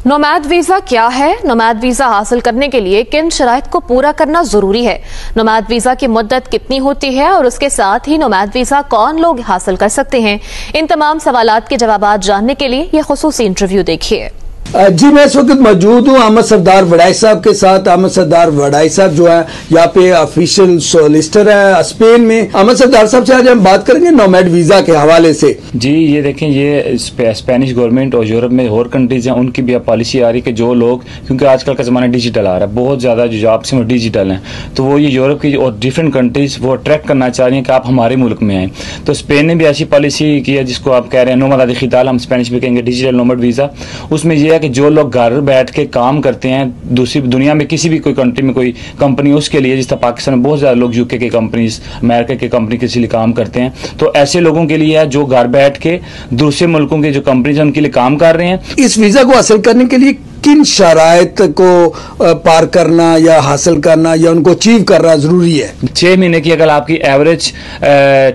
Nomad visa क्या है? Nomad visa हासिल करने के लिए किन शराइत को पूरा करना जरूरी है? नोमैड वीजा की मुद्दत कितनी होती है और उसके साथ ही नोमैड वीजा कौन लोग हासिल कर सकते हैं? इन तमाम सवालात के जवाब जानने के लिए यह खुसूसी इंटरव्यू देखिए। जी मैं इस वक्त मौजूद हूँ अहमद सरदार वड़ाई साहब के साथ। अहमद सरदार वड़ाई साहब जो है यहाँ पे ऑफिशियल सोलिसिटर है स्पेन में। अहमद सरदार साहब से आज हम बात करेंगे नोमैड वीजा के हवाले से। जी ये देखें, ये स्पेनिश गवर्नमेंट और यूरोप में और कंट्रीज हैं, उनकी भी अब पॉलिसी आ रही है कि जो लोग, क्योंकि आजकल का ज़माना डिजिटल आ रहा है, बहुत ज़्यादा जो जॉब्स हैं वो डिजिटल हैं, तो वो ये यूरोप की और डिफरेंट कंट्रीज वो अट्रैक्ट करना चाह रही हैं कि आप हमारे मुल्क में आएँ। तो स्पेन ने भी ऐसी पॉलिसी की है जिसको आप कह रहे हैं नोमैड खिताल, हम स्पेनिश में कहेंगे डिजिटल नोमैड वीज़ा। उसमें यह है कि जो लोग घर बैठ के काम करते हैं दूसरी दुनिया में किसी भी कोई कंट्री में कोई कंपनी उसके लिए, जिस तरह पाकिस्तान में बहुत ज्यादा लोग यूके के कंपनीज, अमेरिका के कंपनी किसी लिए काम करते हैं, तो ऐसे लोगों के लिए है जो घर बैठ के दूसरे मुल्कों के जो कंपनीज हैं उनके लिए काम कर रहे हैं। इस वीजा को हासिल करने के लिए किन शराइत को पार करना या हासिल करना या उनको अचीव करना जरूरी है? 6 महीने की अगर आपकी एवरेज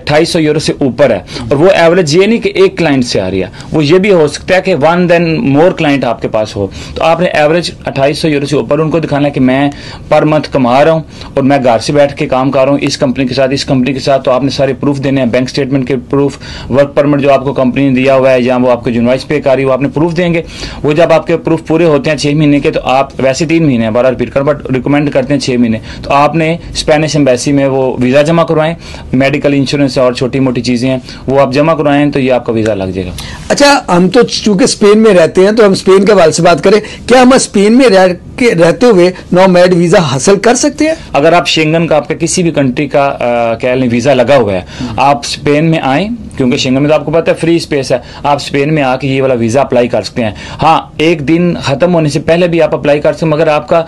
250 यूरो से ऊपर है, और वो एवरेज ये नहीं कि एक क्लाइंट से आ रही है, वो ये भी हो सकता है कि 1 देन मोर क्लाइंट आपके पास हो, तो आपने एवरेज 250 यूरो से ऊपर उनको दिखाना है कि मैं पर मंथ कमा रहा हूँ और मैं घर से बैठ के काम कर रहा हूँ इस कंपनी के साथ, इस कंपनी के साथ। तो आपने सारे प्रूफ देने हैं, बैंक स्टेटमेंट के प्रूफ, वर्क परमिट जो आपको कंपनी ने दिया हुआ है या वो आपको इनवॉइस पे कर रही है वो आपने प्रूफ देंगे। वो जब आपके प्रूफ पूरे होते हैं 6 महीने के, तो आप वैसे 3 महीने बार रिपीट कर, बट रिकमेंड करते हैं 6 महीने, तो आपने स्पेनिश एम्बेसी में वो वीजा जमा करवाएं, मेडिकल इंश्योरेंस और छोटी मोटी चीजें हैं वो आप जमा करवाएं, तो ये आपका वीजा लग जाएगा। अच्छा, हम तो चूंकि स्पेन में रहते हैं तो हम स्पेन के हवाले से बात करें, क्या हम स्पेन में रहते हुए नोमैड वीजा हासिल कर सकते हैं? अगर आप शेंगन का, आपका किसी भी कंट्री का कह लें वीजा लगा हुआ है, आप स्पेन में आए, क्योंकि शेंगन में तो आपको पता है फ्री स्पेस है, आप स्पेन में आके ये वाला वीजा अप्लाई कर सकते हैं। हाँ, एक दिन खत्म होने से पहले भी आप अप्लाई कर सकते हैं, मगर आपका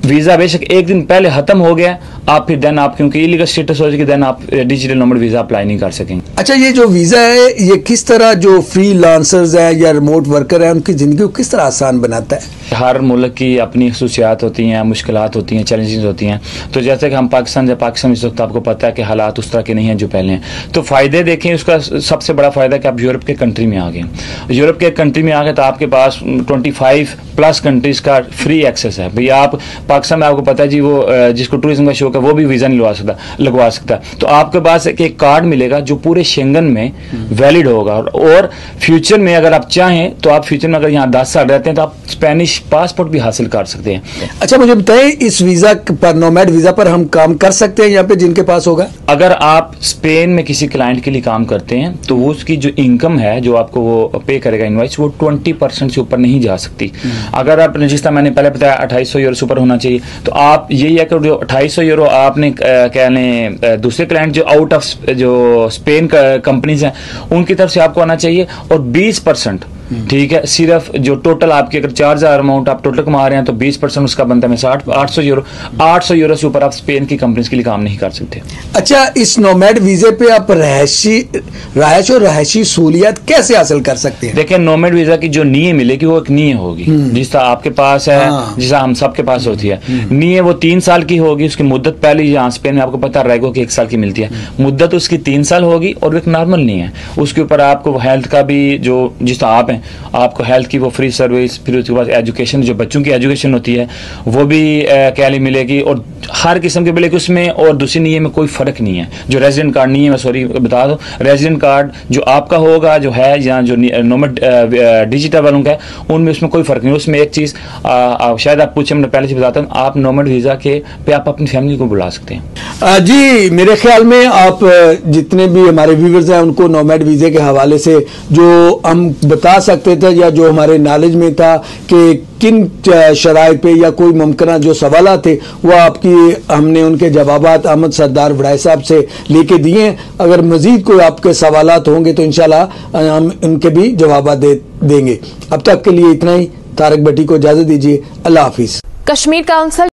वीजा बेशक एक दिन पहले खत्म हो गया, आप फिर देन आप क्योंकि इलीगल स्टेटस हो जाएगी, देन आप डिजिटल नोमैड वीजा अप्लाई नहीं कर सकेंगे। अच्छा, ये जो वीजा है ये किस तरह जो फ्रीलांसर्स हैं या रिमोट वर्कर हैं उनकी जिंदगी को किस तरह आसान बनाता है? हर मुल्क की अपनी खसूसियात होती हैं, मुश्किलात होती हैं, चैलेंजेस होती हैं। तो जैसे कि हम पाकिस्तान इस वक्त आपको पता है कि हालात उस तरह के नहीं हैं जो पहले हैं। तो फायदे देखें, उसका सबसे बड़ा फायदा कि आप यूरोप के कंट्री में आ गए। यूरोप के कंट्री में आ गए तो आपके पास 25+ कंट्रीज का फ्री एक्सेस है। भैया आप पाकिस्तान में, आपको पता है जी, वो जिसको टूरिज्म का शौक है वो भी वीजा नहीं लगवा सकता। तो आपके पास एक कार्ड मिलेगा जो पूरे शेंगन में वैलिड होगा, और फ्यूचर में अगर आप चाहें तो आप फ्यूचर में अगर यहाँ 10 साल रहते हैं तो आप स्पेनिश पासपोर्ट भी हासिल कर सकते हैं। अच्छा, मुझे बताएं, इस वीजा पर, नोमैड वीजा पर हम काम कर सकते हैं यहाँ पे जिनके पास होगा? अगर आप स्पेन में किसी क्लाइंट के लिए काम करते हैं तो वो उसकी जो इनकम है जो आपको वो पे करेगा इनवॉइस, वो 20% से ऊपर नहीं जा सकती। अगर आप, जिस तरह मैंने पहले बताया 250 यूरो से ऊपर होना चाहिए, तो आप यही है कि जो 250 यूरो आपने कह लें दूसरे क्लाइंट जो आउट ऑफ जो स्पेन कंपनीज हैं उनकी तरफ से आपको आना चाहिए, और 20%, ठीक है, सिर्फ जो टोटल आपके अगर 4000 अमाउंट आप टोटल कमा रहे हैं तो 20% उसका बनता है 800 यूरो। 800 यूरो से ऊपर आप स्पेन की कंपनीज के लिए काम नहीं कर सकते। अच्छा, इस नोमैड वीजे पे आप रहायश और रहायशी सहूलियत कैसे हासिल कर सकते हैं? देखिए, नोमैड वीजा की जो नीय मिलेगी वो एक नीय होगी जिस तरह आपके पास है, जिस तरह हम सबके पास होती है। नीय वो 3 साल की होगी, उसकी मुद्दत पहले यहाँ स्पेन में आपको पता है रेगो की 1 साल की मिलती है, मुद्दत उसकी 3 साल होगी, और एक नॉर्मल नहीं है। उसके ऊपर आपको हेल्थ का भी, जो जिस तरह आप हैं आपको हेल्थ की वो फ्री सर्विस, फिर उसके बाद एजुकेशन, जो बच्चों की एजुकेशन होती है वो भी क्या ली मिलेगी, और हर किस्म के मिलेगी उसमें। और दूसरी नीय में कोई फर्क नहीं है, जो रेजिडेंट कार्ड नहीं है, मैं सॉरी बता दूं, रेजिडेंट कार्ड जो आपका होगा जो है, या जो नोमैड डिजिटल वालों का है, उनमें उसमें कोई फर्क नहीं। उसमें एक चीज शायद आप पूछे, मैं पहले से बताता हूँ, आप नोमैड वीजा के पे आप अपनी फैमिली को बुला सकते हैं। जी, मेरे ख्याल में आप जितने भी हमारे व्यूअर्स हैं उनको नोमैड वीजे के हवाले से जो हम बता सकते थे या जो हमारे नॉलेज में था कि किन शराइत पे या कोई मुमकिन जो सवाल थे वो आपकी हमने उनके जवाबात अहमद सरदार वड़ाई साहब से लेके दिए। अगर मजीद कोई आपके सवालात होंगे तो इंशाल्लाह हम उनके भी जवाब देंगे। अब तक के लिए इतना ही। तारिक भट्टी को इजाजत दीजिए। अल्लाह हाफिज। कश्मीर काउंसिल